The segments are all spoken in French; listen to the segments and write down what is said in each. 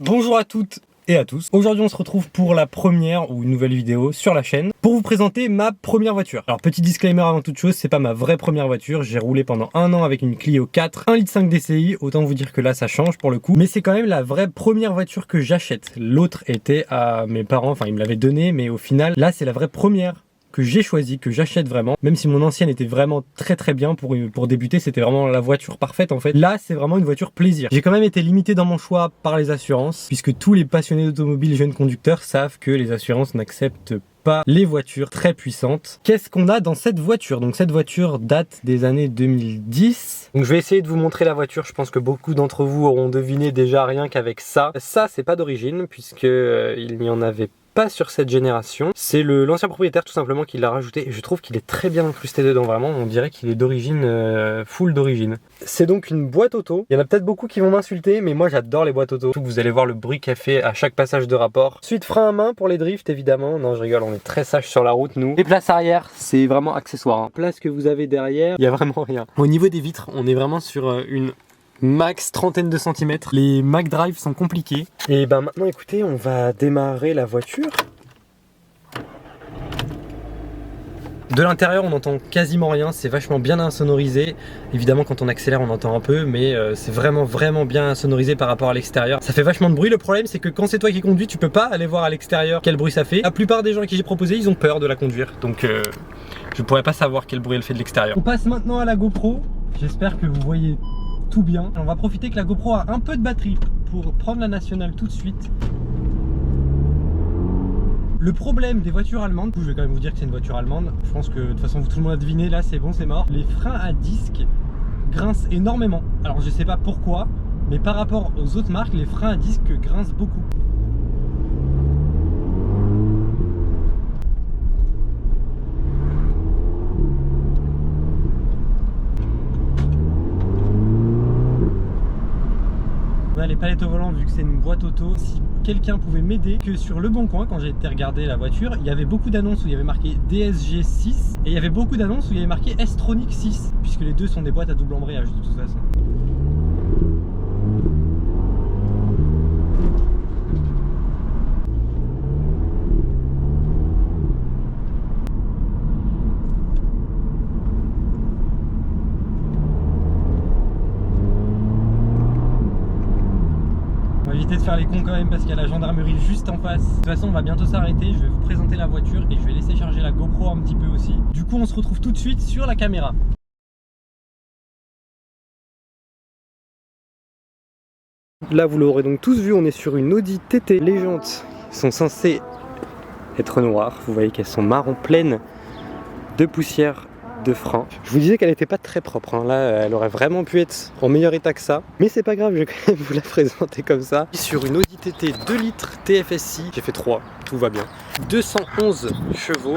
Bonjour à toutes et à tous. Aujourd'hui on se retrouve pour la première ou une nouvelle vidéo sur la chaîne pour vous présenter ma première voiture. Alors petit disclaimer avant toute chose, c'est pas ma vraie première voiture, j'ai roulé pendant un an avec une Clio 4, 1,5 litre DCI, autant vous dire que là ça change pour le coup, mais c'est quand même la vraie première voiture que j'achète. L'autre était à mes parents, enfin ils me l'avaient donnée, mais au final là c'est la vraie première que j'ai choisi, que j'achète vraiment, même si mon ancienne était vraiment très bien pour débuter, c'était vraiment la voiture parfaite en fait. Là, c'est vraiment une voiture plaisir. J'ai quand même été limité dans mon choix par les assurances, puisque tous les passionnés d'automobile jeunes conducteurs savent que les assurances n'acceptent pas les voitures très puissantes. Qu'est-ce qu'on a dans cette voiture? Donc cette voiture date des années 2010. Donc je vais essayer de vous montrer la voiture, je pense que beaucoup d'entre vous auront deviné déjà rien qu'avec ça. Ça, c'est pas d'origine, puisque il n'y en avait pas sur cette génération. C'est l'ancien propriétaire tout simplement qui l'a rajouté et je trouve qu'il est très bien incrusté dedans, vraiment on dirait qu'il est d'origine, full d'origine. C'est donc une boîte auto. Il y en a peut-être beaucoup qui vont m'insulter mais moi j'adore les boîtes auto. Vous allez voir le bruit qu'elle fait à chaque passage de rapport. Ensuite frein à main pour les drifts évidemment. Non je rigole, on est très sage sur la route nous. Les places arrière c'est vraiment accessoire. Hein. Place que vous avez derrière, il n'y a vraiment rien. Au niveau des vitres on est vraiment sur une max trentaine de centimètres. Les Mac Drive sont compliqués. Et ben maintenant écoutez, on va démarrer la voiture. De l'intérieur on n'entend quasiment rien, c'est vachement bien insonorisé. Évidemment quand on accélère on entend un peu, mais c'est vraiment bien insonorisé par rapport à l'extérieur. Ça fait vachement de bruit, le problème c'est que quand c'est toi qui conduis tu peux pas aller voir à l'extérieur quel bruit ça fait. La plupart des gens à qui j'ai proposé ils ont peur de la conduire, donc je pourrais pas savoir quel bruit elle fait de l'extérieur. On passe maintenant à la GoPro, j'espère que vous voyez tout bien. On va profiter que la GoPro a un peu de batterie pour prendre la nationale tout de suite. Le problème des voitures allemandes, je vais quand même vous dire que c'est une voiture allemande, je pense que de toute façon tout le monde a deviné, là c'est bon, c'est mort. Les freins à disque grincent énormément. Alors je sais pas pourquoi, mais par rapport aux autres marques, les freins à disque grincent beaucoup. On a les palettes au volant vu que c'est une boîte auto. Si quelqu'un pouvait m'aider, que sur Le Bon Coin quand j'ai été regarder la voiture, il y avait beaucoup d'annonces où il y avait marqué DSG 6 et il y avait beaucoup d'annonces où il y avait marqué S-Tronic 6 puisque les deux sont des boîtes à double embrayage de toute façon. Éviter de faire les cons quand même parce qu'il y a la gendarmerie juste en face. De toute façon on va bientôt s'arrêter, je vais vous présenter la voiture et je vais laisser charger la GoPro un petit peu aussi. Du coup on se retrouve tout de suite sur la caméra. Là vous l'aurez donc tous vu, on est sur une Audi TT. Les jantes sont censées être noires, vous voyez qu'elles sont marron pleines de poussière de frein. Je vous disais qu'elle n'était pas très propre, hein. Là elle aurait vraiment pu être en meilleur état que ça, mais c'est pas grave, je vais quand même vous la présenter comme ça. Sur une Audi TT 2 litres TFSI, j'ai fait 3, tout va bien, 211 chevaux.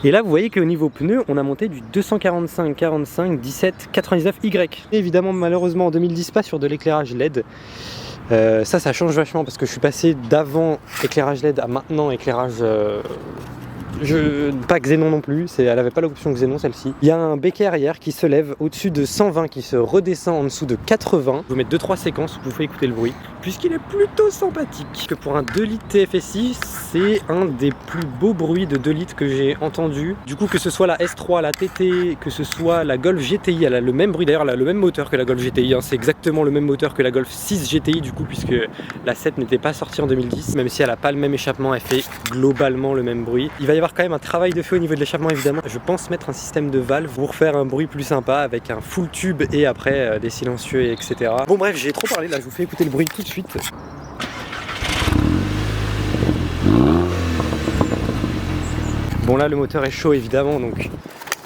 Et là vous voyez qu'au niveau pneus on a monté du 245, 45, 17, 99Y. Et évidemment malheureusement en 2010 pas sur de l'éclairage LED. Ça change vachement parce que je suis passé d'avant éclairage LED à maintenant éclairage pas Xénon non plus, elle avait pas l'option Xénon celle-ci. Il y a un béquet arrière qui se lève au-dessus de 120 qui se redescend en dessous de 80. Je vous mets 2-3 séquences où vous pouvez écouter le bruit puisqu'il est plutôt sympathique. Que pour un 2 litres TFSI c'est un des plus beaux bruits de 2 litres que j'ai entendu. Du coup que ce soit la S3, la TT, que ce soit la Golf GTI, elle a le même bruit, d'ailleurs elle a le même moteur que la Golf GTI, hein. C'est exactement le même moteur que la Golf 6 GTI du coup puisque la 7 n'était pas sortie en 2010. Même si elle n'a pas le même échappement, elle fait globalement le même bruit. Il va y avoir quand même un travail de fait au niveau de l'échappement évidemment. Je pense mettre un système de valve pour faire un bruit plus sympa avec un full tube et après des silencieux et etc. Bon bref j'ai trop parlé là, je vous fais écouter le bruit tout de suite. Bon là le moteur est chaud évidemment donc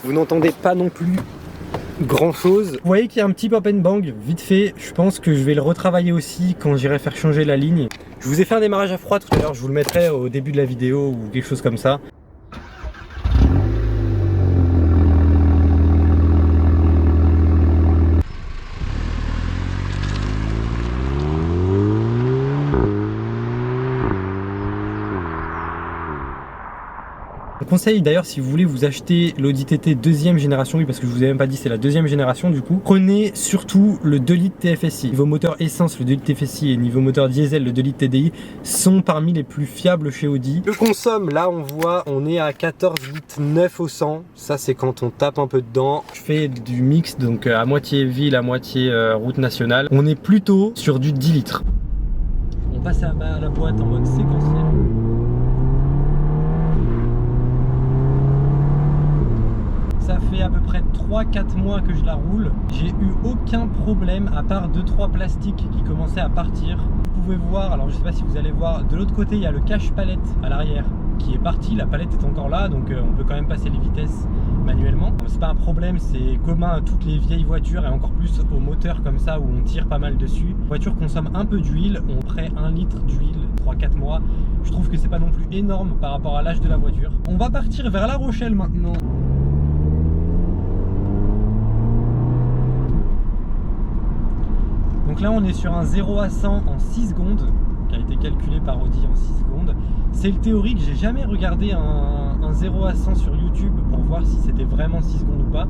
vous n'entendez pas non plus grand chose. Vous voyez qu'il y a un petit pop and bang vite fait, je pense que je vais le retravailler aussi quand j'irai faire changer la ligne. Je vous ai fait un démarrage à froid tout à l'heure, je vous le mettrai au début de la vidéo ou quelque chose comme ça. Donc conseille d'ailleurs, si vous voulez vous acheter l'Audi TT deuxième génération, oui parce que je vous ai même pas dit c'est la deuxième génération du coup, prenez surtout le 2 litres TFSI. Niveau moteur essence, le 2 litres TFSI et niveau moteur diesel, le 2 litres TDI sont parmi les plus fiables chez Audi. Le consomme, là on voit, on est à 14 litres 9 au 100. Ça c'est quand on tape un peu dedans. Je fais du mix, donc à moitié ville, à moitié route nationale. On est plutôt sur du 10 litres. On passe à la boîte en mode séquentiel. Ça fait à peu près 3-4 mois que je la roule. J'ai eu aucun problème à part 2-3 plastiques qui commençaient à partir. Vous pouvez voir, alors je sais pas si vous allez voir, de l'autre côté il y a le cache-palette à l'arrière qui est parti. La palette est encore là, donc on peut quand même passer les vitesses manuellement. C'est pas un problème, c'est commun à toutes les vieilles voitures et encore plus aux moteurs comme ça où on tire pas mal dessus. La voiture consomme un peu d'huile, on prend 1 litre d'huile 3-4 mois. Je trouve que c'est pas non plus énorme par rapport à l'âge de la voiture. On va partir vers La Rochelle maintenant. Donc là on est sur un 0 à 100 en 6 secondes, qui a été calculé par Audi en 6 secondes. C'est le théorique, j'ai jamais regardé un 0 à 100 sur YouTube pour voir si c'était vraiment 6 secondes ou pas.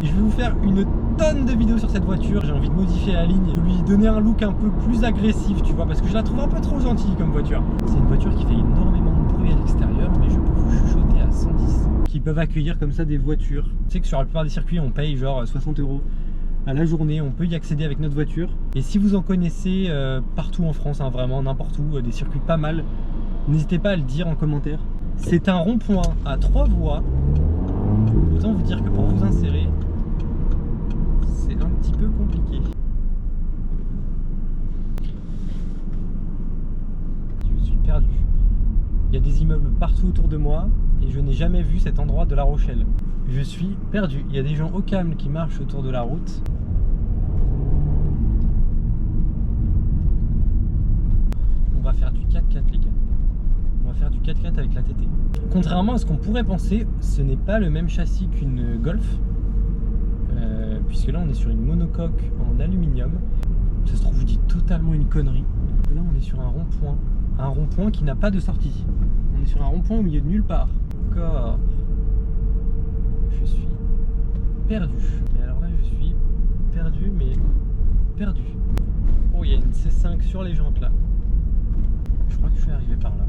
Je vais vous faire une tonne de vidéos sur cette voiture. J'ai envie de modifier la ligne et de lui donner un look un peu plus agressif, tu vois, parce que je la trouve un peu trop gentille comme voiture. C'est une voiture qui fait énormément de bruit à l'extérieur, mais je peux vous chuchoter à 110. Qui peuvent accueillir comme ça des voitures. Tu sais que sur la plupart des circuits, on paye genre 60 € à la journée. On peut y accéder avec notre voiture. Et si vous en connaissez partout en France, hein, vraiment n'importe où, des circuits pas mal, n'hésitez pas à le dire en commentaire. C'est un rond-point à 3 voies. Autant vous dire que pour vous insérer, c'est un petit peu compliqué. Je suis perdu. Il y a des immeubles partout autour de moi et je n'ai jamais vu cet endroit de La Rochelle. Je suis perdu. Il y a des gens au calme qui marchent autour de la route. On va faire du 4x4 les gars. On va faire du 4x4 avec la TT. Contrairement à ce qu'on pourrait penser, ce n'est pas le même châssis qu'une Golf. Puisque là on est sur une monocoque en aluminium. Ça se trouve je dis totalement une connerie. Là on est sur un rond-point. Un rond-point qui n'a pas de sortie. On est sur un rond-point au milieu de nulle part. Encore. Je suis perdu. Mais alors là je suis perdu mais perdu. Oh il y a une C5 sur les jantes là. Je crois que je suis arrivé par là.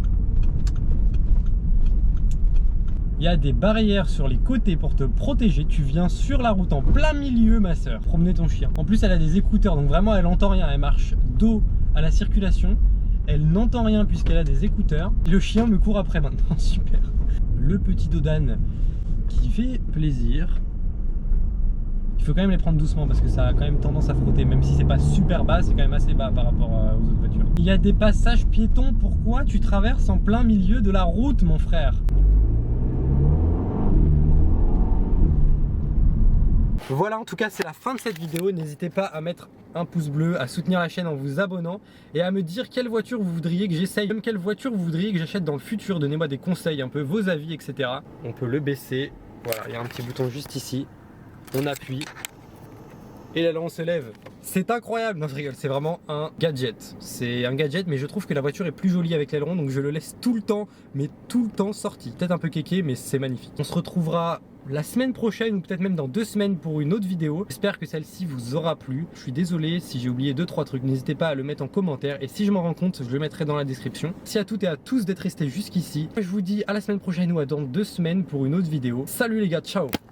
Il y a des barrières sur les côtés pour te protéger. Tu viens sur la route en plein milieu, ma soeur, promener ton chien. En plus, elle a des écouteurs, donc vraiment, elle entend rien. Elle marche dos à la circulation. Elle n'entend rien puisqu'elle a des écouteurs. Le chien me court après maintenant. Super. Le petit dos d'âne qui fait plaisir. Il faut quand même les prendre doucement parce que ça a quand même tendance à frotter. Même si c'est pas super bas, c'est quand même assez bas par rapport aux autres voitures. Il y a des passages piétons. Pourquoi tu traverses en plein milieu de la route, mon frère ? Voilà, en tout cas c'est la fin de cette vidéo. N'hésitez pas à mettre un pouce bleu, à soutenir la chaîne en vous abonnant et à me dire quelle voiture vous voudriez que j'essaye, même quelle voiture vous voudriez que j'achète dans le futur. Donnez-moi des conseils, un peu vos avis, etc. On peut le baisser, voilà, il y a un petit bouton juste ici, on appuie et là on se lève. C'est incroyable, non je rigole, c'est vraiment un gadget. C'est un gadget, mais je trouve que la voiture est plus jolie avec l'aileron, donc je le laisse tout le temps, mais tout le temps sorti. Peut-être un peu kéké, mais c'est magnifique. On se retrouvera la semaine prochaine ou peut-être même dans 2 semaines pour une autre vidéo. J'espère que celle-ci vous aura plu. Je suis désolé si j'ai oublié 2-3 trucs, n'hésitez pas à le mettre en commentaire et si je m'en rends compte, je le mettrai dans la description. Merci à toutes et à tous d'être restés jusqu'ici. Je vous dis à la semaine prochaine ou à dans 2 semaines pour une autre vidéo. Salut les gars, ciao!